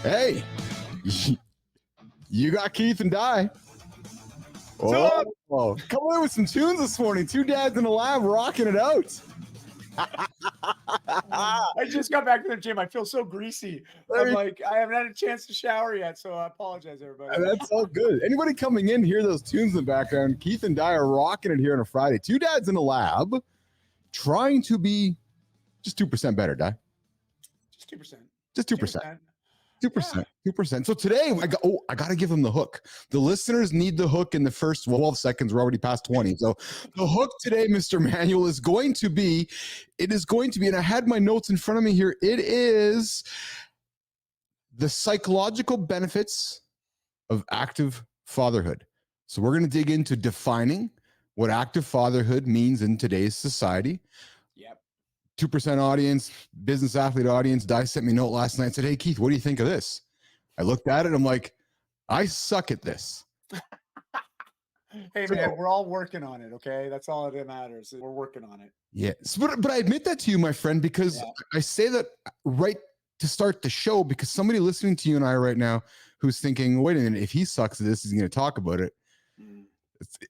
Hey, you got Keith and Di. Oh, coming in with some tunes this morning. Two dads in the lab rocking it out. I just got back to the gym. I feel so greasy. I'm like, I haven't had a chance to shower yet, so I apologize, everybody. That's all good. Anybody coming in, hear those tunes in the background. Keith and Di are rocking it here on a Friday. Two dads in the lab trying to be just 2% better, Di. Just 2%. Just 2%. 2%. 2%. So today, I got to give them the hook. The listeners need the hook in the first 12 seconds. We're already past 20. So the hook today, Mr. Manuel, is going to be, and I had my notes in front of me here. It is the psychological benefits of active fatherhood. So we're going to dig into defining what active fatherhood means in today's society. 2% audience, business athlete audience. Di sent me a note last night and said, hey, Keith, what do you think of this? I looked at it. I'm like, I suck at this. Hey, man, we're all working on it, okay? That's all that matters. We're working on it. Yes. But I admit that to you, my friend, because I say that right to start the show, because somebody listening to you and I right now who's thinking, wait a minute, if he sucks at this, he's going to talk about it.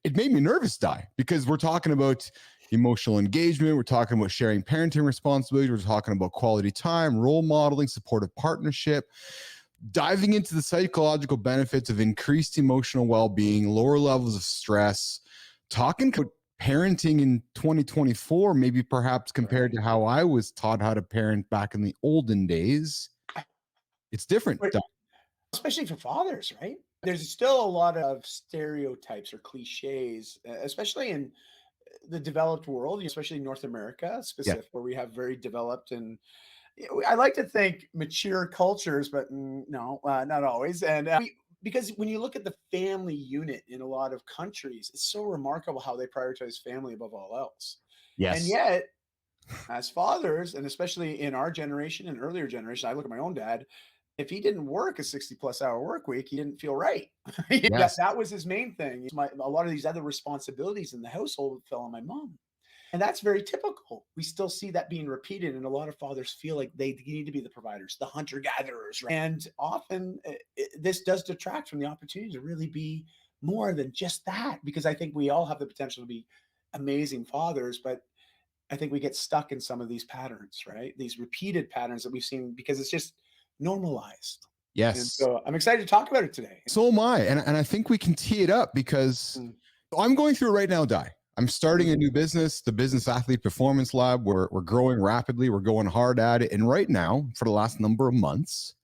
It made me nervous, Di, because we're talking about emotional engagement. We're talking about sharing parenting responsibilities. We're talking about quality time, role modeling, supportive partnership, diving into the psychological benefits of increased emotional well-being, lower levels of stress, talking about parenting in 2024, maybe perhaps compared to how I was taught how to parent back in the olden days. It's different. Especially for fathers, right? There's still a lot of stereotypes or cliches, especially in the developed world, especially North America, where we have very developed and I like to think mature cultures, but no, not always. And because when you look at the family unit in a lot of countries, it's so remarkable how they prioritize family above all else. Yes. And yet, as fathers, and especially in our generation and earlier generation, I look at my own dad. If he didn't work a 60+ hour work week, he didn't feel right. That was his main thing. A lot of these other responsibilities in the household fell on my mom. And that's very typical. We still see that being repeated. And a lot of fathers feel like they need to be the providers, the hunter-gatherers. Right? And often this does detract from the opportunity to really be more than just that, because I think we all have the potential to be amazing fathers, but I think we get stuck in some of these patterns, right? These repeated patterns that we've seen because it's just normalized. Yes. And so I'm excited to talk about it today. So am I. And I think we can tee it up because I'm going through it right now, Di. I'm starting a new business, the Business Athlete Performance Lab. We're growing rapidly. We're going hard at it. And right now, for the last number of months,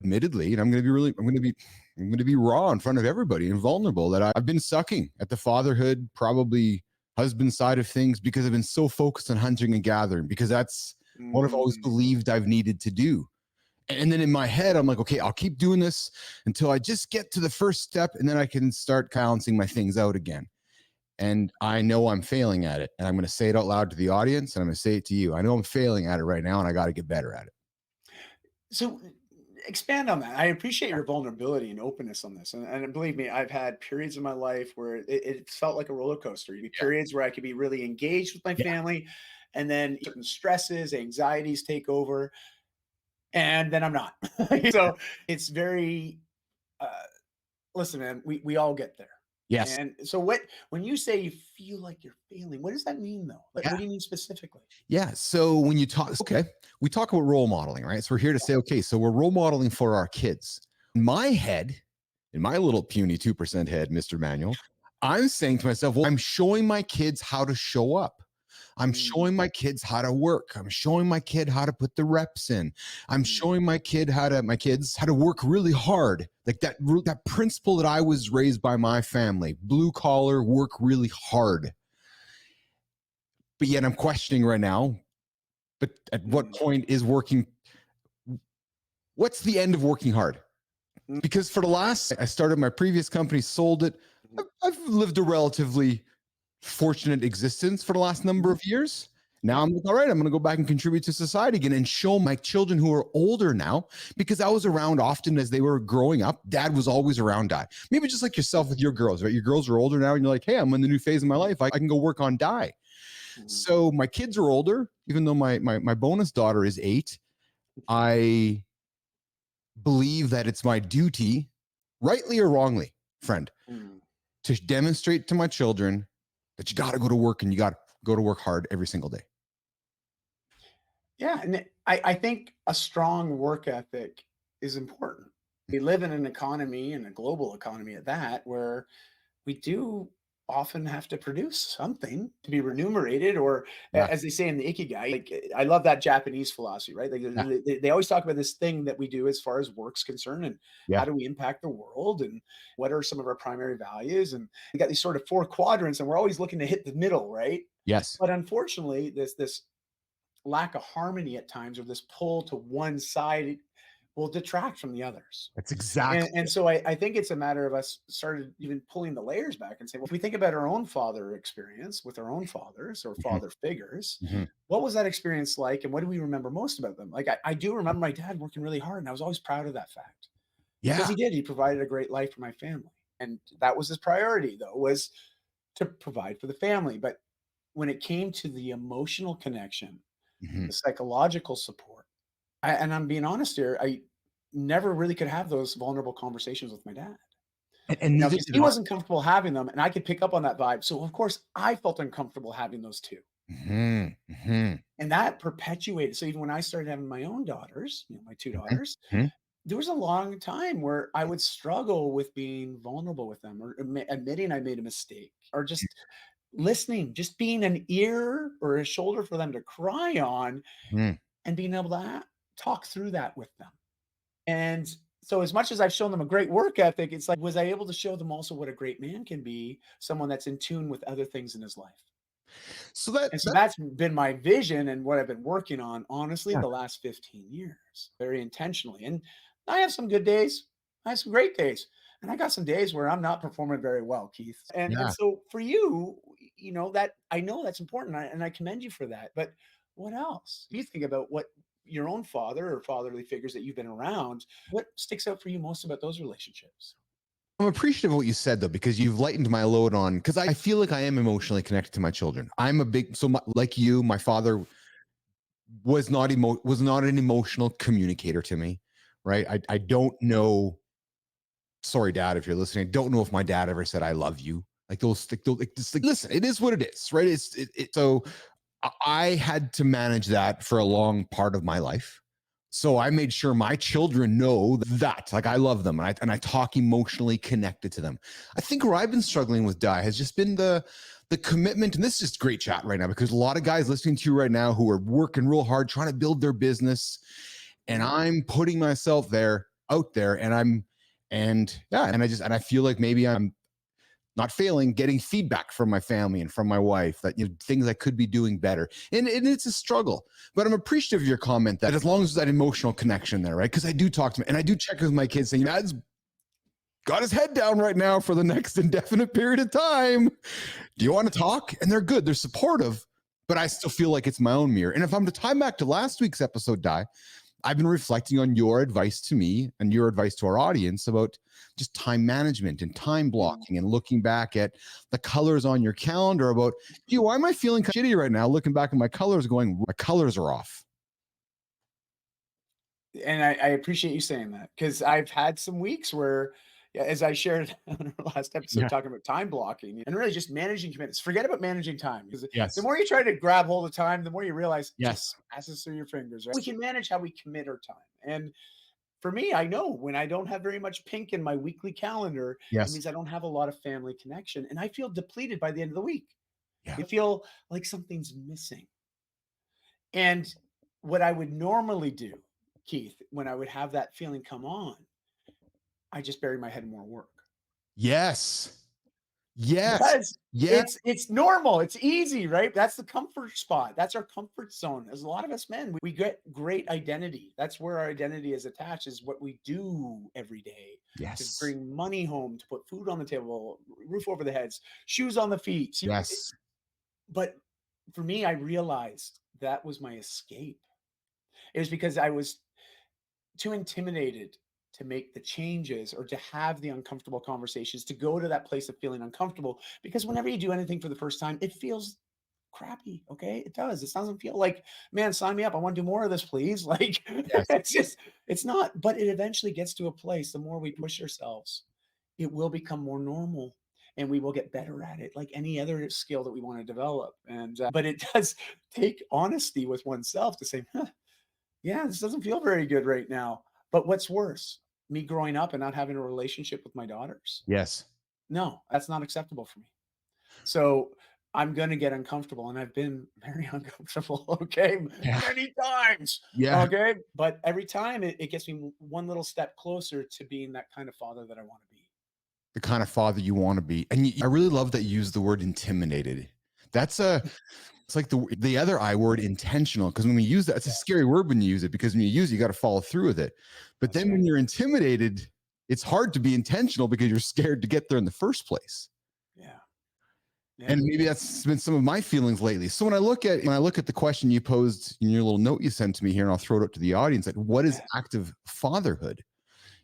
admittedly, and I'm going to be raw in front of everybody and vulnerable, that I've been sucking at the fatherhood, probably husband side of things, because I've been so focused on hunting and gathering, because that's what I've always believed I've needed to do. And then in my head, I'm like, okay, I'll keep doing this until I just get to the first step, and then I can start balancing my things out again. And I know I'm failing at it. And I'm going to say it out loud to the audience, and I'm going to say it to you. I know I'm failing at it right now, and I got to get better at it. So expand on that. I appreciate your vulnerability and openness on this. And believe me, I've had periods in my life where it felt like a roller coaster. You'd be periods where I could be really engaged with my family, and then certain stresses, anxieties take over. And then I'm not. So it's very, listen, man, we all get there. Yes. And so when you say you feel like you're failing, what does that mean though? Like, what do you mean specifically? Yeah. So when you talk, we talk about role modeling, right? So we're here to say, okay, so we're role modeling for our kids. In my head, in my little puny 2% head, Mr. Manuel, I'm saying to myself, well, I'm showing my kids how to show up. I'm showing my kids how to work. I'm showing my kid how to put the reps in. I'm showing my kids how to work really hard. Like that principle that I was raised by my family, blue collar, work really hard. But yet I'm questioning right now, but at what point is working? What's the end of working hard? Because I started my previous company, sold it. I've lived a relatively fortunate existence for the last number of years. Now I'm like, all right, I'm going to go back and contribute to society again and show my children who are older now, because I was around often as they were growing up. Dad was always around Di. Maybe just like yourself with your girls, right? Your girls are older now and you're like, hey, I'm in the new phase of my life. I can go work on Di. So my kids are older, even though my bonus daughter is 8. believe that it's my duty, rightly or wrongly, friend, Mm. to demonstrate to my children that you got to go to work and you got to go to work hard every single day. Yeah, and I think a strong work ethic is important. We live in an economy, and a global economy at that, where we do often have to produce something to be remunerated, or Yeah. as they say in the Ikigai, like I love that Japanese philosophy, right? Like Yeah. they always talk about this thing that we do as far as work's concerned, and how Yeah. do we impact the world, and what are some of our primary values? And we got these sort of four quadrants, and we're always looking to hit the middle, right? Yes. But unfortunately, this lack of harmony at times, or this pull to one side, will detract from the others. That's And, exactly and so I think it's a matter of us started even pulling the layers back and say, well, if we think about our own father experience with our own fathers or it. Mhm. father figures, Mhm. what was that experience like? And what do we remember most about them? Like, I do remember my dad working really hard, and I was always proud of that fact because Yeah. he did. He provided a great life for my family. And that was his priority, though, was to provide for the family. But when it came to the emotional connection, Mhm. the psychological support, and I'm being honest here, I never really could have those vulnerable conversations with my dad. And You know, neither because did he I. wasn't comfortable having them, and I could pick up on that vibe. So, of course, I felt uncomfortable having those too. Mhm. Mhm. And that perpetuated. So even when I started having my own daughters, my 2 Mhm. daughters, Mhm. there was a long time where I would struggle with being vulnerable with them, or admitting I made a mistake, or just listening, just being an ear or a shoulder for them to cry on, Mhm. and being able to talk through that with them. And so as much as I've shown them a great work ethic, it's like, was I able to show them also what a great man can be, someone that's in tune with other things in his life? So that And so that that's been my vision and what I've been working on, honestly, yeah. the last 15 years, very intentionally. And I have some good days. I have some great days. And I got some days where I'm not performing very well, Keith. And Yeah. so for you, that I know that's important, and I commend you for that. But what else? You think about what your own father or fatherly figures that you've been around, what sticks out for you most about those relationships? I'm appreciative of what you said though, because you've lightened my load on because I feel like I am emotionally connected to my children. I'm a big like you, my father was not an emotional communicator to me, right? I don't know. Sorry, Dad, if you're listening. I don't know if my dad ever said I love you. Like, listen, it is what it is, right? So I had to manage that for a long part of my life. So I made sure my children know that, like, I love them, and I talk emotionally connected to them. I think where I've been struggling with Di has just been the commitment, and this is just great chat right now because a lot of guys listening to you right now who are working real hard trying to build their business, and Mhm. I'm putting myself out there, and I feel like maybe I'm not failing, getting feedback from my family and from my wife that things I could be doing better. And it's a struggle. But I'm appreciative of your comment that as long as that emotional connection there, right? Because I do talk to me and I do check with my kids saying, Dad's got his head down right now for the next indefinite period of time. Do you want to talk? And they're good, they're supportive, but I still feel like it's my own mirror. And if I'm to tie back to last week's episode, Di, I've been reflecting on your advice to me and your advice to our audience about just time management and time Mm. blocking and looking back at the colors on your calendar about, gee, why am I feeling shitty right now? Looking back at my colors, going, my colors are off. And I appreciate you saying that, because I've had some weeks where, yeah, as I shared on our last episode, Yeah. talking about time blocking and really just managing commitments. Forget about managing time, because the Yes. more you try to grab hold of time, the more you realize it just Yes. passes through your fingers. Right? We can manage how we commit our time. And for me, I know when I don't have very much pink in my weekly calendar, it Yes. means I don't have a lot of family connection. And I feel depleted by the end of the week. Yeah. I feel like something's missing. And what I would normally do, Keith, when I would have that feeling come on, I just bury my head in more work. Yes. Yes. Because Yeah. it's normal, it's easy, right? That's the comfort spot. That's our comfort zone. As a lot of us men, we get great identity. That's where our identity is attached, is what we do every day to Yes. bring money home, to put food on the table, roof over the heads, shoes on the feet. Yes. But for me, I realized that was my escape. It was because I was too intimidated to make the changes, or to have the uncomfortable conversations, to go to that place of feeling uncomfortable, because whenever you do anything for the first time, it feels crappy. Okay. It does. It doesn't feel like, man, sign me up. I want to do more of this, please. Like, Yes. it's just, it's not, but it eventually gets to a place, the more we push ourselves, it will become more normal and we will get better at it, like any other skill that we want to develop. And, but it does take honesty with oneself to say, huh, yeah, this doesn't feel very good right now. But what's worse, me growing up and not having a relationship with my daughters? Yes. No, that's not acceptable for me. So I'm going to get uncomfortable, and I've been very uncomfortable. Okay, Yeah. many times. Yeah. Okay, but every time it gets me one little step closer to being that kind of father that I want to be. The kind of father you want to be. And I really love that you use the word intimidated. That's a, it's like the other I word, intentional. Because when we use that, it's a scary word when you use it, because when you use it, you got to follow through with it. But That's then when right. you're intimidated, it's hard to be intentional because you're scared to get there in the first place. Yeah. Yeah. And maybe that's been some of my feelings lately. So when I look at the question you posed in your little note you sent to me here, and I'll throw it up to the audience, like, what is Yeah. active fatherhood?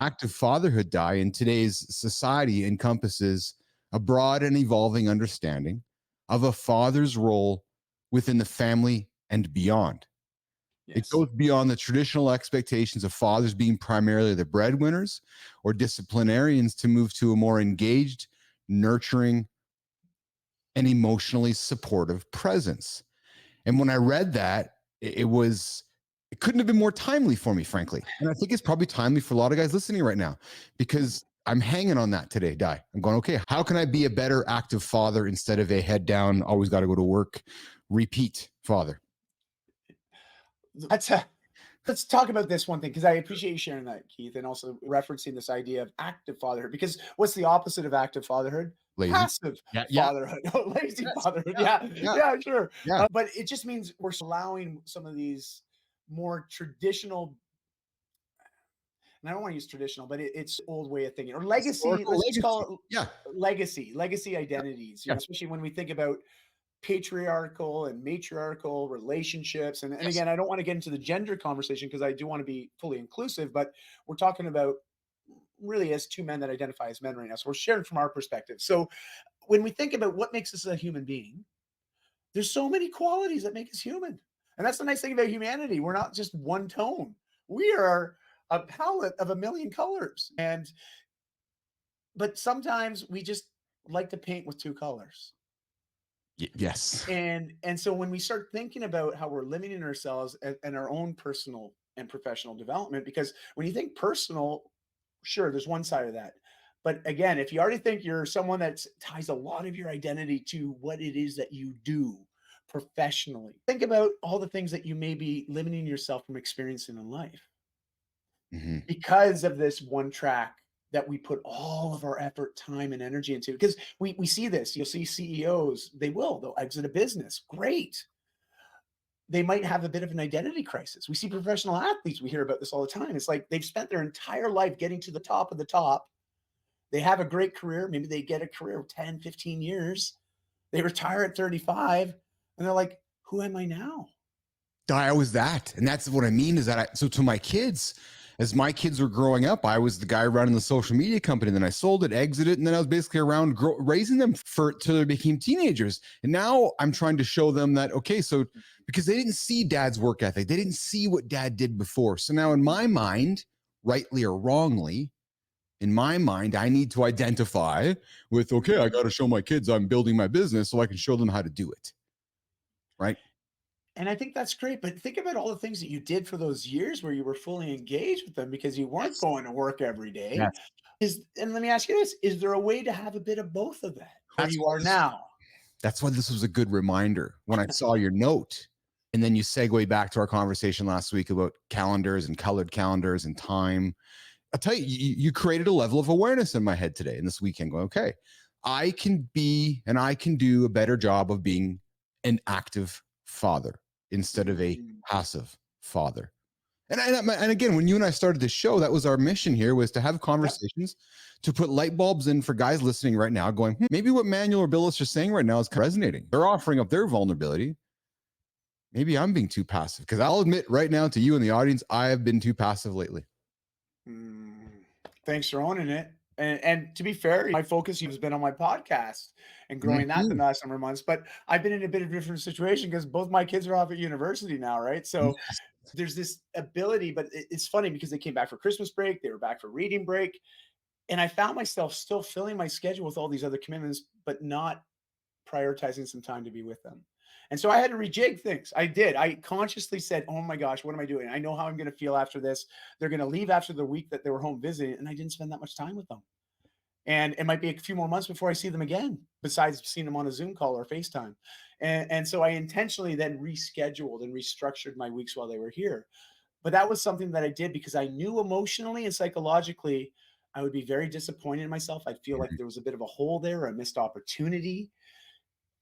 Active fatherhood, in today's society, encompasses a broad and evolving understanding of a father's role within the family and beyond. It Yes. goes beyond the traditional expectations of fathers being primarily the breadwinners or disciplinarians to move to a more engaged, nurturing, and emotionally supportive presence. And when I read that, it couldn't have been more timely for me, frankly. And I think it's probably timely for a lot of guys listening right now, because I'm hanging on that today, Di. I'm going, okay, how can I be a better active father instead of a head down, always got to go to work, repeat father? That's a Let's talk about this one thing because I appreciate you sharing that, Keith, and also referencing this idea of active fatherhood. Because what's the opposite of active fatherhood? Lazy. Passive Yeah. Yeah. fatherhood, lazy Yes. fatherhood. Yeah. Yeah, Yeah. yeah, sure. Yeah. But it just means we're allowing some of these more traditional, and I don't want to use traditional, but it's old way of thinking or legacy. Historical Let's just legacy. call it Yeah. legacy identities. Yeah. Especially when we think about patriarchal and matriarchal relationships. And Yes. again, I don't want to get into the gender conversation because I do want to be fully inclusive, but we're talking about really as two men that identify as men right now. So we're sharing from our perspective. So when we think about what makes us a human being, there's so many qualities that make us human. And that's the nice thing about humanity. We're not just one tone. We are a palette of a million colors. And but sometimes we just like to paint with two colors. Yes. And so when we start thinking about how we're limiting ourselves and our own personal and professional development, because when you think personal, sure, there's one side of that. But again, if you already think you're someone that ties a lot of your identity to what it is that you do professionally, think about all the things that you may be limiting yourself from experiencing in life Hmm. because of this one track that we put all of our effort, time, and energy into. Because we see this, you'll see CEOs, they'll exit a business. Great. They might have a bit of an identity crisis. We see professional athletes, we hear about this all the time. It's like they've spent their entire life getting to the top of the top. They have a great career. Maybe they get a career of 10, 15 years. They retire at 35 and they're like, who am I now? I was that. And that's what I mean is that so to my kids, as my kids were growing up, I was the guy running the social media company. Then I sold it, exited, and then I was basically around raising them till they became teenagers. And now I'm trying to show them that, okay, so because they didn't see dad's work ethic, they didn't see what dad did before. So now in my mind, rightly or wrongly, in my mind, I need to identify with, okay, I got to show my kids I'm building my business so I can show them how to do it. Right. And I think that's great. But think about all the things that you did for those years where you were fully engaged with them because you weren't Yes. going to work every day. Yes. And let me ask you this, is there a way to have a bit of both of that where That's you why are this now? That's why this was a good reminder when I saw your note. And then you segue back to our conversation last week about calendars and colored calendars and time. I'll tell you, you created a level of awareness in my head today and this weekend going, okay, I can be and I can do a better job of being an active father instead of a Mm, passive father. And again, when you and I started the show, that was our mission here, was to have yep. conversations, to put light bulbs in for guys listening right now going, maybe what Manuel or Billis are saying right now is resonating. They're offering up their vulnerability. Maybe I'm being too passive, because I'll admit right now to you in the audience, I have been too passive lately. Mm, thanks for owning it. And to be fair, my focus has been on my podcast and growing that the Mhm. last summer months. But I've been in a bit of a different situation because both my kids are off at university now, right? So Yes. there's this ability, but it's funny because they came back for Christmas break, they were back for reading break, and I found myself still filling my schedule with all these other commitments, but not prioritizing some time to be with them. And so I had to rejig things. I did. I consciously said, "Oh my gosh, what am I doing? I know how I'm going to feel after this. They're going to leave after the week that they were home visiting, and I didn't spend that much time with them." And it might be a few more months before I see them again, besides seeing them on a Zoom call or FaceTime. And so I intentionally then rescheduled and restructured my weeks while they were here. But that was something that I did because I knew emotionally and psychologically I would be very disappointed in myself. I'd feel like Mhm. there was a bit of a hole there, a missed opportunity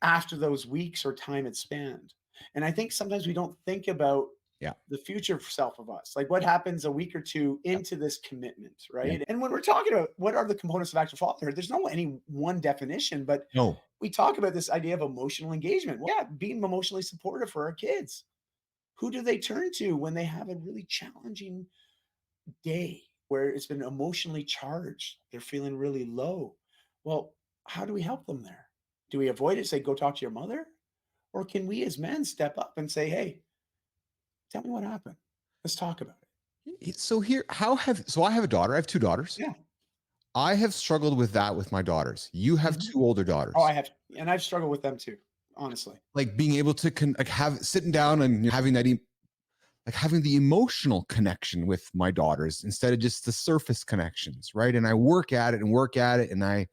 after those weeks or time had spanned. And I think sometimes we don't think about Yeah. the future self of us, like what happens a week or two Yeah. into this commitment, Yeah. right? And when we're talking about what are the components of active fatherhood, there's no any one definition, but No. we talk about this idea of emotional engagement. Well, yeah, being emotionally supportive for our kids. Who do they turn to when they have a really challenging day where it's been emotionally charged? They're feeling really low. Well, how do we help them there? Do we avoid it, say, go talk to your mother? Or can we as men step up and say, hey, tell me what happened? Let's talk about it. So here, I have a daughter. I have two daughters. Yeah. I have struggled with that with my daughters. You have Mhm. two older Oh, daughters. I have, and I've struggled with them too, honestly. Like being able to like have sitting down and having that like having the emotional connection with my daughters instead of just the surface connections, right? And I work at it and work at it, and I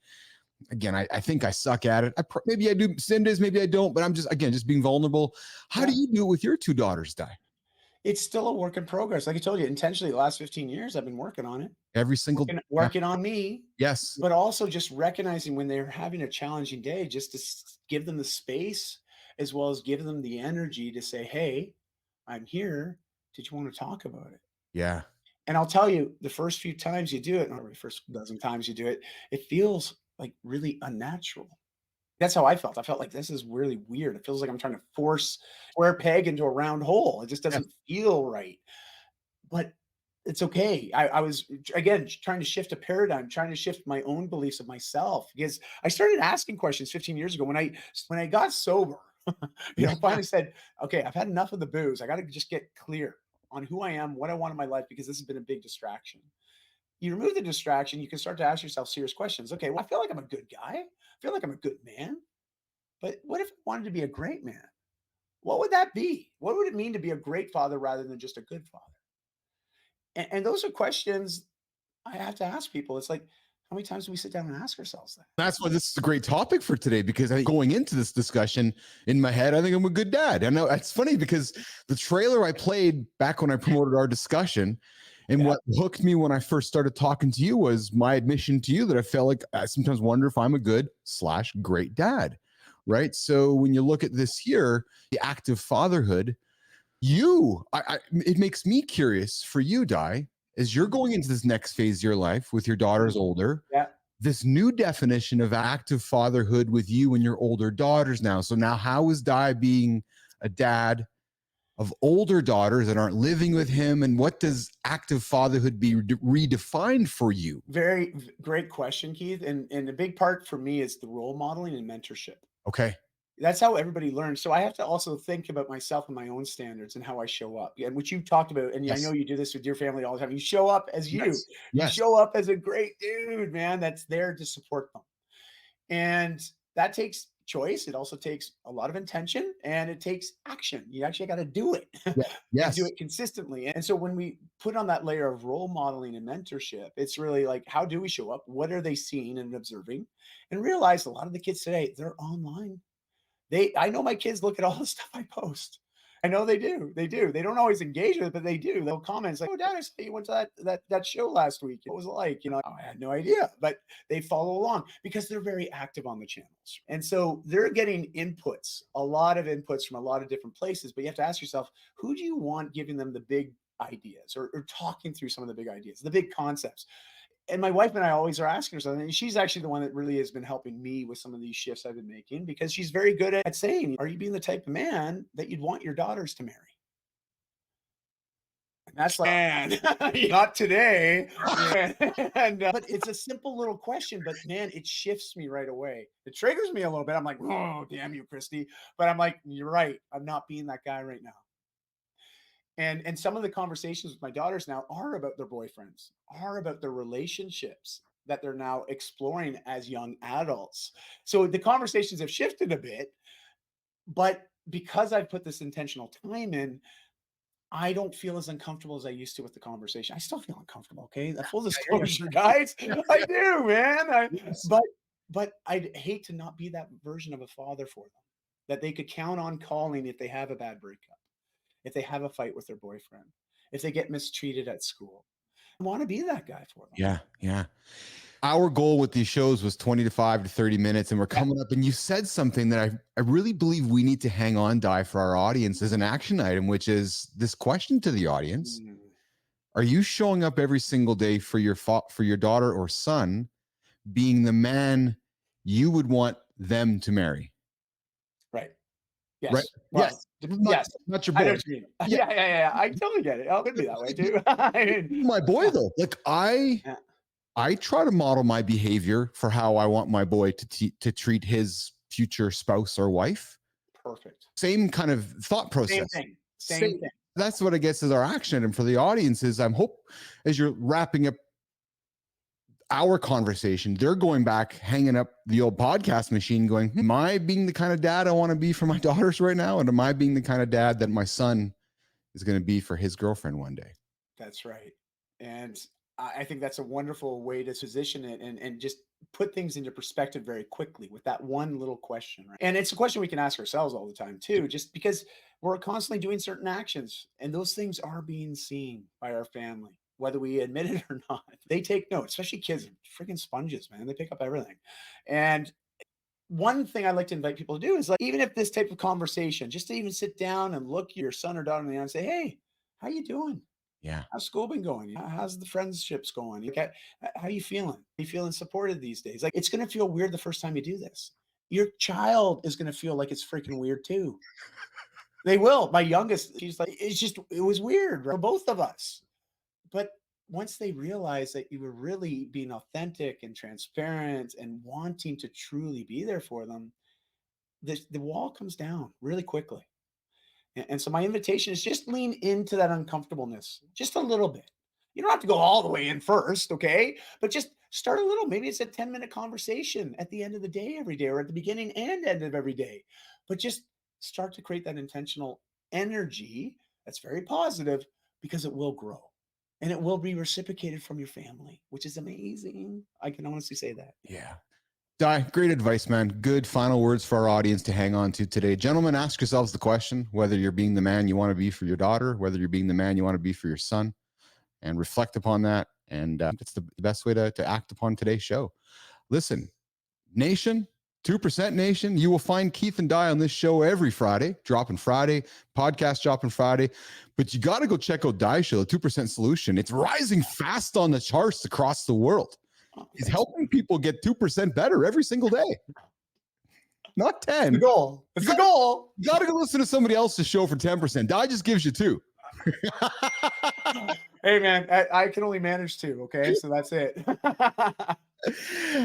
think I suck at it. Maybe I do some days, maybe I don't, but I'm just being vulnerable. How do Yeah. you do it with your two daughters, Di? It's still a work in progress. Like I told you, intentionally, the last 15 years, I've been working on it, Every single working on me, yes, but also just recognizing when they're having a challenging day, just to give them the space as well as give them the energy to say, hey, I'm here. Did you want to talk about it? yeah, And I'll tell you, the first few times you do it, or the first dozen times you do it, it feels like really unnatural. That's how I felt. I felt like this is really weird. It feels like I'm trying to force square peg into a round hole. It just yes, doesn't feel right. But it's okay. I was again trying to shift a paradigm, trying to shift my own beliefs of myself because I started asking questions 15 years ago when I got sober. yeah, Finally said, okay, I've had enough of the booze. I got to just get clear on who I am, what I want in my life, because this has been a big distraction. You remove the distraction, you can start to ask yourself serious questions. Okay, well, I feel like I'm a good guy. I feel like I'm a good man. But what if I wanted to be a great man? What would that be? What would it mean to be a great father rather than just a good father? And those are questions I have to ask people. It's like, how many times do we sit down and ask ourselves that? that's why this is a great topic for today because I think going into this discussion in my head, I think I'm a good dad. I know it's funny because the trailer I played back when I promoted our discussion and Yeah. what hooked me when I first started talking to you was my admission to you that I felt like I sometimes wonder if I'm a good slash great dad. Right. So when you look at this here, the active fatherhood, it makes me curious for you, Di, as you're going into this next phase of your life with your daughters Mhm. older, Yeah. this new definition of active fatherhood with you and your older daughters now. So now how is Di being a dad of older daughters that aren't living with him? And what does active fatherhood be redefined for you? Great question, Keith. And a big part for me is the role modeling and mentorship. Okay. That's how everybody learns. So I have to also think about myself and my own standards and how I show up. And which you talked about, and I know Yes. you do this with your family all the time. You show up as you. Yes. You Yes. show up as a great dude, man, that's there to support them. And that takes choice. It also takes a lot of intention and it takes action. You actually got to do it Yeah. and do Yes. it consistently. And so when we put on that layer of role modeling and mentorship, it's really like, how do we show up? What are they seeing and observing? And realize a lot of the kids today, they're online. I know my kids look at all the stuff I post. I know they do. They do. They don't always engage with it, but they do. They'll comment like, "Oh, Dad, I saw you went to that show last week. What was it like?" "Oh, I had no idea, but they follow along because they're very active on the channels, and so they're getting inputs, a lot of inputs from a lot of different places. But you have to ask yourself, who do you want giving them the big ideas or talking through some of the big ideas, the big concepts? And my wife and I always are asking ourselves, and she's actually the one that really has been helping me with some of these shifts I've been making because she's very good at saying, are you being the type of man that you'd want your daughters to marry? That's like, man, not today. But it's a simple little question, but man, it shifts me right away. It triggers me a little bit. I'm like, oh, damn you, Christy. But I'm like, you're right. I'm not being that guy right now. And some of the conversations with my daughters now are about their boyfriends, are about their relationships that they're now exploring as young adults. So the conversations have shifted a bit, but because I've put this intentional time in, I don't feel as uncomfortable as I used to with the conversation. I still feel uncomfortable, okay? Full disclosure, guys. I do, man. Yes. But I'd hate to not be that version of a father for them that they could count on calling if they have a bad breakup, if they have a fight with their boyfriend, if they get mistreated at school. I want to be that guy for them. Yeah, yeah. Our goal with these shows was 25 to 30 minutes, and we're coming up. And you said something that I really believe we need to hang on, Di, for our audience as an action item, which is this question to the audience. Are you showing up every single day for your daughter or son being the man you would want them to marry? Right. Yes. Right. Well, yes. Not your I know boy. what you mean. Yeah. I totally get it. Oh, it could be that way too. I mean, My boy, though. Like I try to model my behavior for how I want my boy to treat his future spouse or wife. Perfect. Same kind of thought process. Same thing. That's what I guess is our action item for the audience is I'm hope as you're wrapping up our conversation, they're going back, hanging up the old podcast machine going, am I being the kind of dad I want to be for my daughters right now? And am I being the kind of dad that my son is going to be for his girlfriend one day? That's right. And I think that's a wonderful way to position it and just put things into perspective very quickly with that one little question. Right? And it's a question we can ask ourselves all the time too, just because we're constantly doing certain actions and those things are being seen by our family, whether we admit it or not. They take note, especially kids are freaking sponges, man. They pick up everything. And one thing I like to invite people to do is like, even if this type of conversation, just to even sit down and look your son or daughter in the eye and say, hey, how you doing? Yeah. How's school been going? How's the friendships going? Okay, how you feeling? Are you feeling supported these days? Like, it's going to feel weird the first time you do this. Your child is going to feel like it's freaking weird too. They will. My youngest, she's like, it was weird for both of us. But once they realize that you were really being authentic and transparent and wanting to truly be there for them, the wall comes down really quickly. And so my invitation is just lean into that uncomfortableness just a little bit. You don't have to go all the way in first, okay? But just start a little. Maybe it's a 10-minute conversation at the end of the day every day or at the beginning and end of every day. But just start to create that intentional energy that's very positive because it will grow and it will be reciprocated from your family, which is amazing. I can honestly say that. Yeah. Di, great advice, man. Good final words for our audience to hang on to today. Gentlemen, ask yourselves the question, whether you're being the man you want to be for your daughter, whether you're being the man you want to be for your son, and reflect upon that. And it's the best way to act upon today's show. Listen, nation, 2% Nation, you will find Keith and Di on this show every Friday, dropping Friday, podcast dropping Friday. But you got to go check out Di's show, the 2% Solution. It's rising fast on the charts across the world. He's helping people get 2% better every single day. Not 10. It's the goal. It's the goal. You got to go listen to somebody else's show for 10%. Di just gives you 2. Hey, man, I can only manage 2. Okay. So that's it.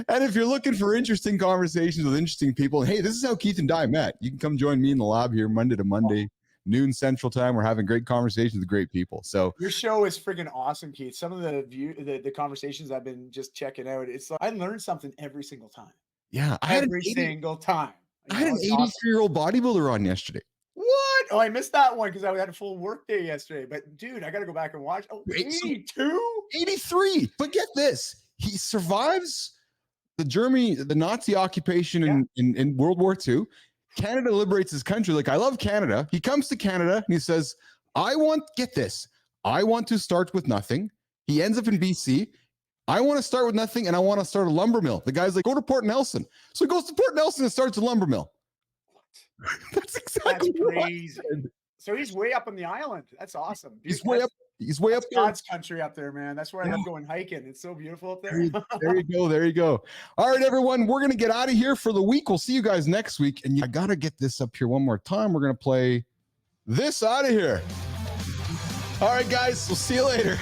And if you're looking for interesting conversations with interesting people, hey, this is how Keith and Di met. You can come join me in the lab here Monday to Monday, noon Central Time. We're having great conversations with great people. So your show is freaking awesome, Keith. Some of the conversations I've been just checking out, it's like I learn something every single time. Yeah, every single time. I had an 83-year-old bodybuilder on yesterday. What? Oh, I missed that one because I had a full work day yesterday. But dude, I got to go back and watch. Oh, 82? 83. But get this. He survives the Nazi occupation in World War II. Canada liberates his country. Like, I love Canada. He comes to Canada and he says, I want to start with nothing. He ends up in BC. I want to start with nothing and I want to start a lumber mill. The guy's like, go to Port Nelson. So he goes to Port Nelson and starts a lumber mill. What? That's exactly crazy. So he's way up on the island. That's awesome. Dude, He's way up there. God's country up there, man. That's where I love going hiking. It's so beautiful up there. There you go. All right, everyone. We're going to get out of here for the week. We'll see you guys next week. And I got to get this up here one more time. We're going to play this out of here. All right, guys, we'll see you later.